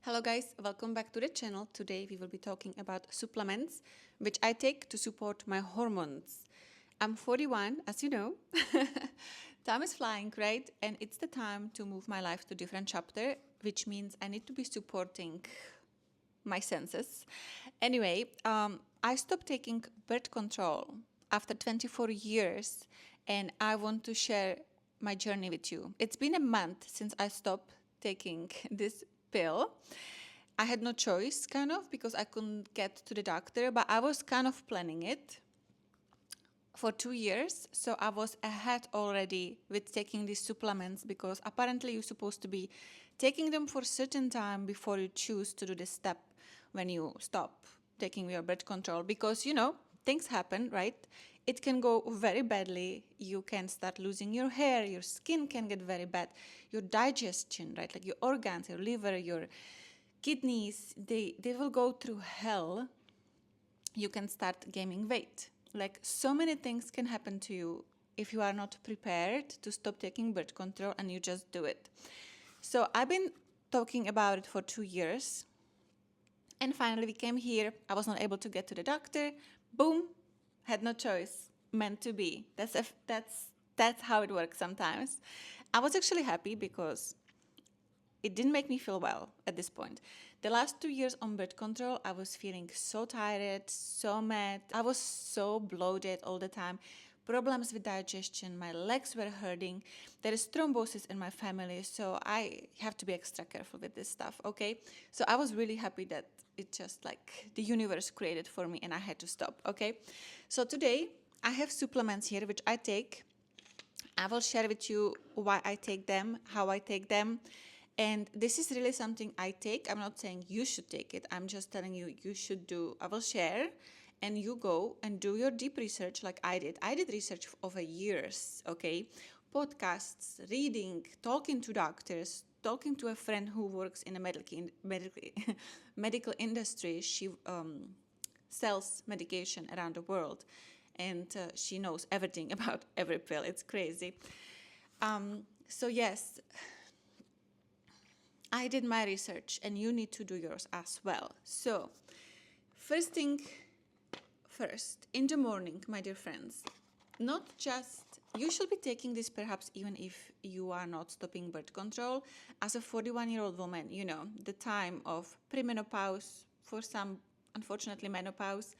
Hello guys, welcome back to the channel. Today we will be talking about supplements which I take to support my hormones. I'm 41, as you know. Time is flying, right? And it's the time to move my life to a different chapter, which means I need to be supporting my senses. Anyway, I stopped taking birth control after 24 years and I want to share my journey with you. It's been a month since I stopped taking this pill. I had no choice, kind of, because I couldn't get to the doctor, but I was kind of planning it for 2 years. So I was ahead already with taking these supplements because apparently you're supposed to be taking them for a certain time before you choose to do this step when you stop taking your birth control because, things happen, right? It can go very badly. You can start losing your hair, your skin can get very bad, your digestion, right? Like your organs, your liver, your kidneys, they will go through hell. You can start gaining weight. Like so many things can happen to you if you are not prepared to stop taking birth control and you just do it. So I've been talking about it for 2 years. And finally we came here. I was not able to get to the doctor. Boom, had no choice. Meant to be. That's how it works sometimes. I was actually happy because it didn't make me feel well at this point. The last 2 years on birth control, I was feeling so tired, so mad. I was so bloated all the time. Problems with digestion, my legs were hurting. There is thrombosis in my family, so I have to be extra careful with this stuff, okay? So I was really happy that it just like the universe created for me and I had to stop, okay? So today I have supplements here which I take. I will share with you why I take them, how I take them. And this is really something I take. I'm not saying you should take it. I'm just telling you, you should do. I will share and you go and do your deep research like I did. I did research over years, okay? Podcasts, reading, talking to doctors, talking to a friend who works in a medical industry. She sells medication around the world and she knows everything about every pill. It's crazy. So yes, I did my research and you need to do yours as well. So first thing first, in the morning, my dear friends, not just, you should be taking this perhaps even if you are not stopping birth control. As a 41-year-old woman, the time of premenopause, for some, unfortunately, menopause,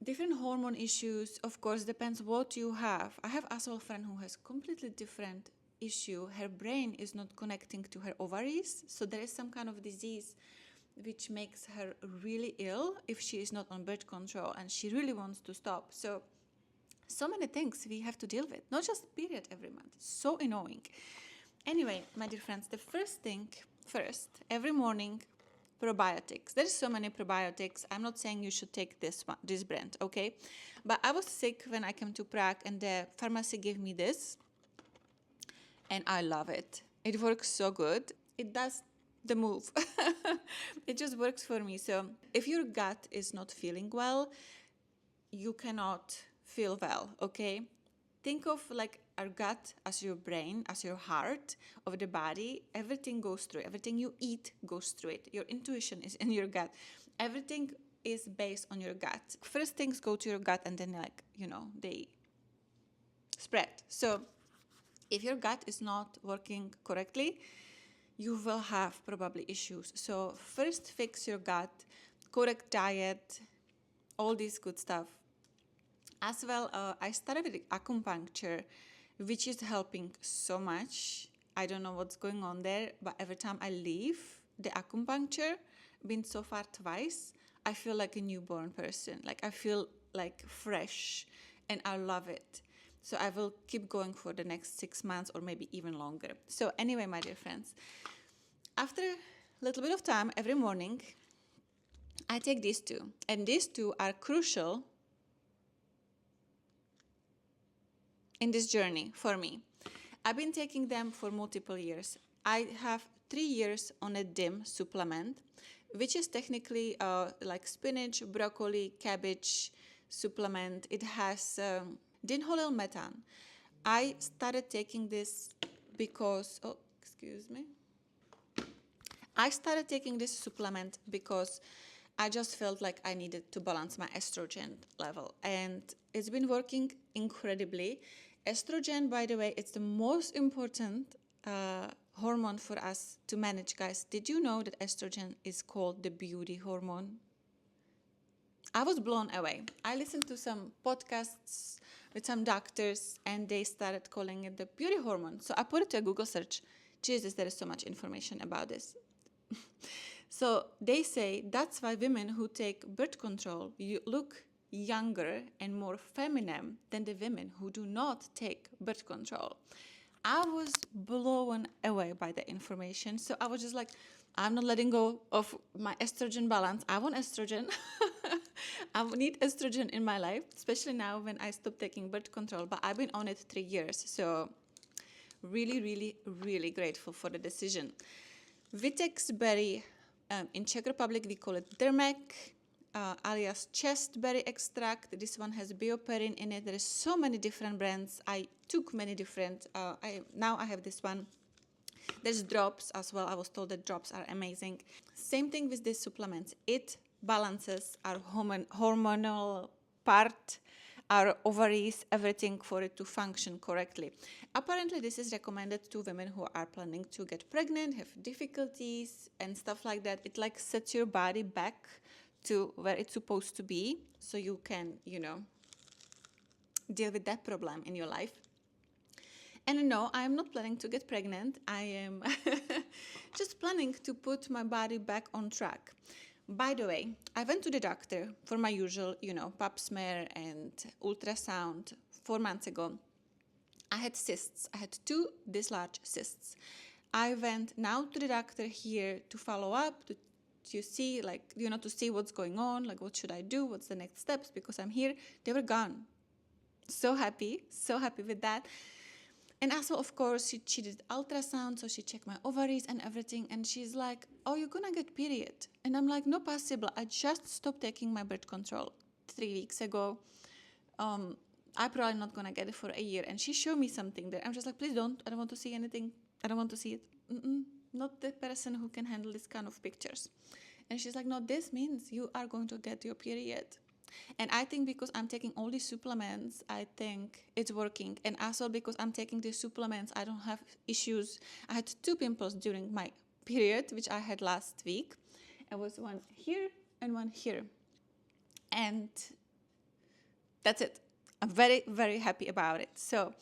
different hormone issues, of course, depends what you have. I have as well a friend who has completely different issue. Her brain is not connecting to her ovaries, so there is some kind of disease which makes her really ill if she is not on birth control and she really wants to stop. So many things we have to deal with, not just period every month. So annoying. Anyway, my dear friends, the first thing first, every morning, probiotics. There's so many probiotics. I'm not saying you should take this brand, okay? But I was sick when I came to Prague and the pharmacy gave me this and I love it. It works so good. It does the move. It just works for me. So if your gut is not feeling well, you cannot feel well, okay? Think of like our gut as your brain, as your heart of the body. Everything goes through. Everything you eat goes through it. Your intuition is in your gut. Everything is based on your gut. First things go to your gut and then they spread. So if your gut is not working correctly, you will have probably issues. So first fix your gut, correct diet, all this good stuff. As well, I started with acupuncture, which is helping so much. I don't know what's going on there, but every time I leave the acupuncture, been so far twice, I feel like a newborn person. Like I feel like fresh and I love it. So I will keep going for the next 6 months or maybe even longer. So anyway, my dear friends, after a little bit of time every morning, I take these two. And these two are crucial in this journey for me. I've been taking them for multiple years. I have 3 years on a DIM supplement, which is technically like spinach, broccoli, cabbage supplement. It has dinholylmethan. I started taking this because, I started taking this supplement because I just felt like I needed to balance my estrogen level, and it's been working incredibly. Estrogen, by the way, it's the most important hormone for us to manage, guys. Did you know that estrogen is called the beauty hormone? I was blown away. I listened to some podcasts with some doctors, and they started calling it the beauty hormone. So I put it to a Google search. Jesus, there is so much information about this. So they say that's why women who take birth control look younger and more feminine than the women who do not take birth control. I was blown away by the information. So I was just like, I'm not letting go of my estrogen balance. I want estrogen. I need estrogen in my life, especially now when I stopped taking birth control. But I've been on it 3 years. So really, really, really grateful for the decision. Vitex berry, in Czech Republic we call it dermek, alias chest berry extract. This one has bioperin in it. There is so many different brands. I took many different. Now I have this one. There's drops as well. I was told that drops are amazing. Same thing with these supplements. It balances our hormonal part, our ovaries, everything for it to function correctly. Apparently, this is recommended to women who are planning to get pregnant, have difficulties and stuff like that. It like sets your body back to where it's supposed to be, so you can, deal with that problem in your life. And no, I am not planning to get pregnant. I am just planning to put my body back on track. By the way, I went to the doctor for my usual, pap smear and ultrasound 4 months ago. I had cysts. I had 2 this large cysts. I went now to the doctor here to follow up, to see, to see what's going on, like what should I do, what's the next steps, because I'm here. They were gone. So happy with that. And also, of course, she did ultrasound, so she checked my ovaries and everything, and she's like, oh, you're gonna get period. And I'm like, no possible. I just stopped taking my birth control 3 weeks ago. I'm probably not gonna get it for a year. And she showed me something there. I'm just like, please don't. I don't want to see anything. I don't want to see it. Not the person who can handle this kind of pictures. And she's like, no, this means you are going to get your period. And I think because I'm taking all these supplements, I think it's working. And also because I'm taking these supplements, I don't have issues. I had 2 pimples during my period, which I had last week. It was one here and one here. And that's it. I'm very, very happy about it. So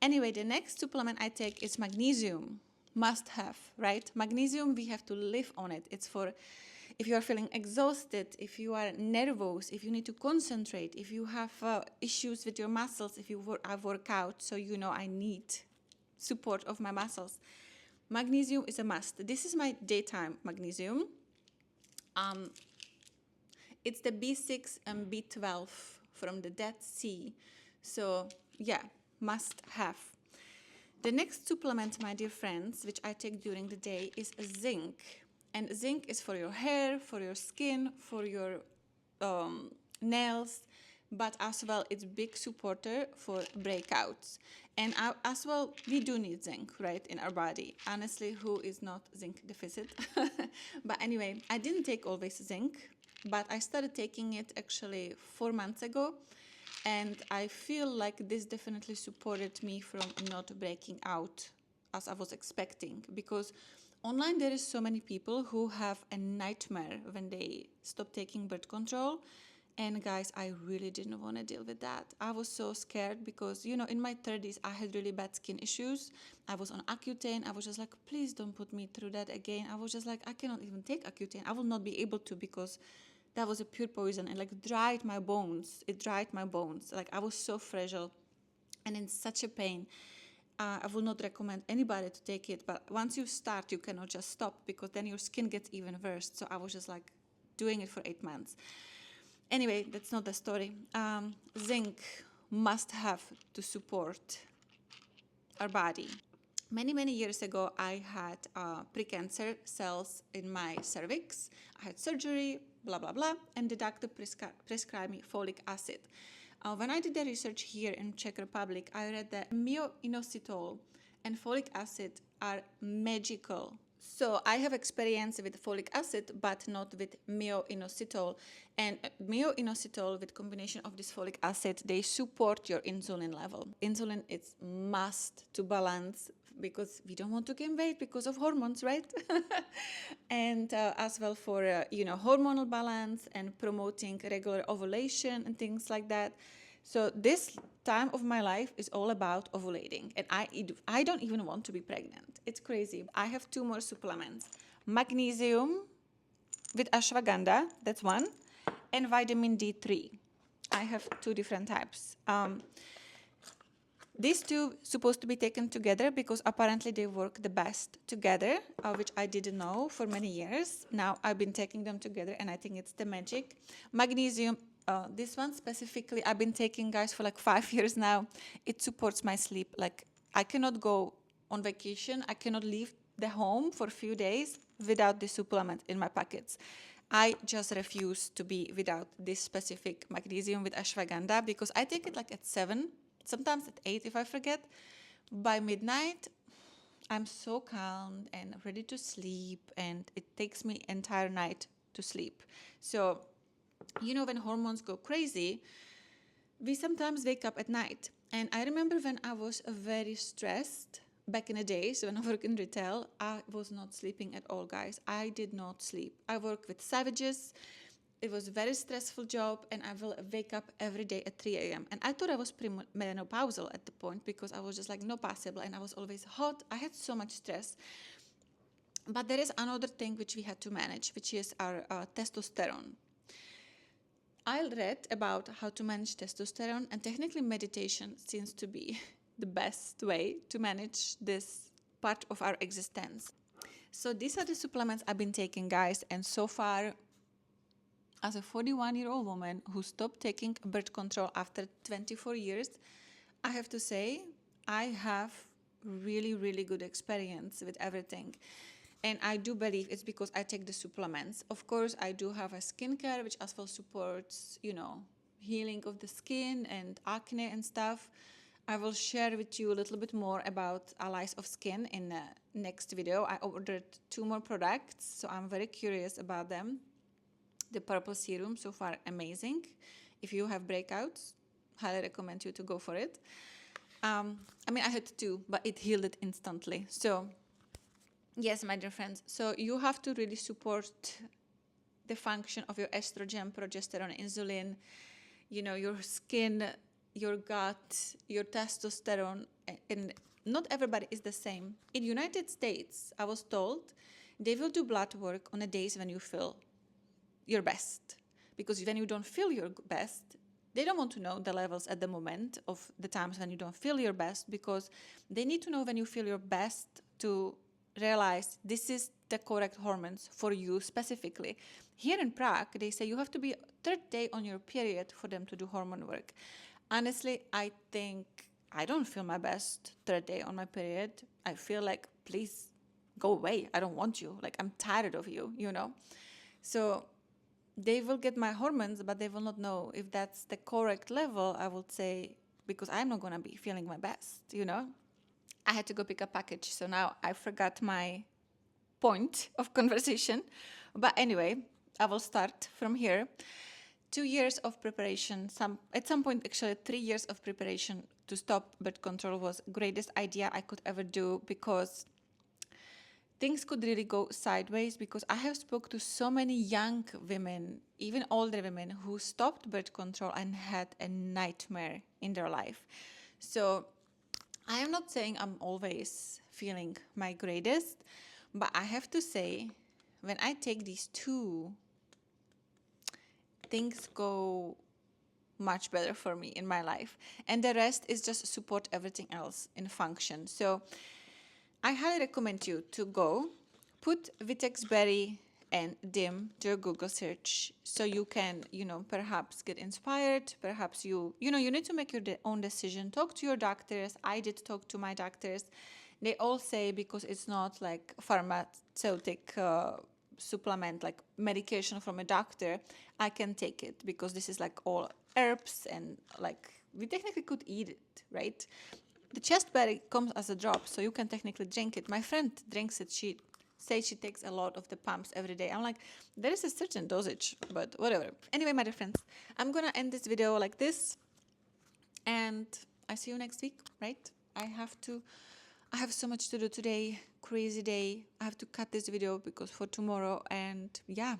anyway, the next supplement I take is magnesium. Must have, right? Magnesium, we have to live on it. It's for if you are feeling exhausted, if you are nervous, if you need to concentrate, if you have issues with your muscles, if you work out, so I need support of my muscles. Magnesium is a must. This is my daytime magnesium. It's the B6 and B12 from the Dead Sea. So yeah, must have. The next supplement, my dear friends, which I take during the day is zinc. And zinc is for your hair, for your skin, for your nails, but as well it's big supporter for breakouts. And as well, we do need zinc, right, in our body. Honestly, who is not zinc deficit? But anyway, I didn't take always zinc, but I started taking it actually 4 months ago. And I feel like this definitely supported me from not breaking out as I was expecting, because online there is so many people who have a nightmare when they stop taking birth control. And guys, I really didn't want to deal with that. I was so scared because, in my 30s, I had really bad skin issues. I was on Accutane. I was just like, please don't put me through that again. I was just like, I cannot even take Accutane. I will not be able to, because that was a pure poison and dried my bones. It dried my bones. I was so fragile and in such a pain. I would not recommend anybody to take it, but once you start, you cannot just stop, because then your skin gets even worse. So I was just doing it for 8 months. Anyway, that's not the story. Zinc must have to support our body. Many, many years ago, I had precancer cells in my cervix. I had surgery, blah, blah, blah, and the doctor prescribed me folic acid. When I did the research here in Czech Republic, I read that myoinositol and folic acid are magical So I have experience with folic acid, but not with myo-inositol. And myo-inositol with combination of this folic acid, they support your insulin level. Insulin is must to balance because we don't want to gain weight because of hormones, right? And as well for, hormonal balance and promoting regular ovulation and things like that. So this time of my life is all about ovulating, and I don't even want to be pregnant. It's crazy. I have 2 more supplements: magnesium with ashwagandha, that's one, and vitamin D3. I have 2 different types. These 2 supposed to be taken together because apparently they work the best together, which I didn't know for many years. Now I've been taking them together, and I think it's the magic. Magnesium, this one specifically, I've been taking, guys, for like 5 years now. It supports my sleep. Like, I cannot go on vacation. I cannot leave the home for a few days without this supplement in my pockets. I just refuse to be without this specific magnesium with ashwagandha because I take it like at 7, sometimes at 8 if I forget. By midnight, I'm so calm and ready to sleep, and it takes me entire night to sleep. So, when hormones go crazy, we sometimes wake up at night. And I remember when I was very stressed back in the days when I worked in retail, I was not sleeping at all, guys. I did not sleep. I worked with savages. It was a very stressful job, and I will wake up every day at 3 a.m. And I thought I was premenopausal at the point because I was just like, no possible, and I was always hot. I had so much stress. But there is another thing which we had to manage, which is our testosterone. I read about how to manage testosterone, and technically meditation seems to be the best way to manage this part of our existence. So these are the supplements I've been taking, guys, and so far, as a 41-year-old woman who stopped taking birth control after 24 years, I have to say I have really, really good experience with everything. And I do believe it's because I take the supplements. Of course, I do have a skincare, which as well supports, healing of the skin and acne and stuff. I will share with you a little bit more about Allies of Skin in the next video. I ordered 2 more products, so I'm very curious about them. The purple serum, so far amazing. If you have breakouts, highly recommend you to go for it. I had 2, but it healed it instantly. So yes, my dear friends, so you have to really support the function of your estrogen, progesterone, insulin, your skin, your gut, your testosterone, and not everybody is the same. In United States, I was told they will do blood work on the days when you feel your best, because when you don't feel your best, they don't want to know the levels at the moment of the times when you don't feel your best, because they need to know when you feel your best to realize this is the correct hormones for you specifically. Here in Prague, they say you have to be 3rd day on your period for them to do hormone work. Honestly, I think I don't feel my best 3rd day on my period. I feel like, please go away. I don't want you. Like, I'm tired of you, So they will get my hormones, but they will not know if that's the correct level, I would say, because I'm not going to be feeling my best, I had to go pick a package, so now I forgot my point of conversation. But anyway, I will start from here. 2 years of preparation, at some point, actually 3 years of preparation to stop birth control was the greatest idea I could ever do, because things could really go sideways, because I have spoke to so many young women, even older women, who stopped birth control and had a nightmare in their life. So I am not saying I'm always feeling my greatest, but I have to say, when I take these 2, things go much better for me in my life. And the rest is just support everything else in function. So I highly recommend you to go put Vitex Berry and DIM to your Google search, so you can, perhaps get inspired. Perhaps you need to make your own decision. Talk to your doctors. I did talk to my doctors. They all say, because it's not like pharmaceutic supplement, like medication from a doctor, I can take it, because this is like all herbs, and like we technically could eat it, right? The chestberry comes as a drop, so you can technically drink it. My friend drinks it. She say she takes a lot of the pumps every day. I'm like, there is a certain dosage, but whatever. Anyway, my dear friends, I'm gonna end this video like this, and I see you next week, right? I have so much to do today, crazy day. I have to cut this video because for tomorrow, and yeah,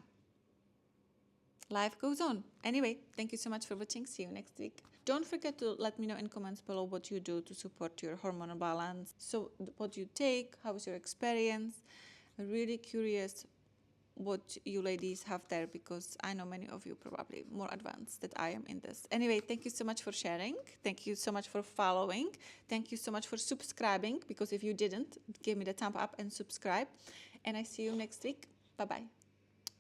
life goes on. Anyway, thank you so much for watching. See you next week. Don't forget to let me know in comments below what you do to support your hormonal balance. So what you take, how is your experience? I'm really curious what you ladies have there, because I know many of you probably more advanced than I am in this. Anyway, thank you so much for sharing. Thank you so much for following. Thank you so much for subscribing, because if you didn't, give me the thumb up and subscribe. And I see you next week. Bye-bye.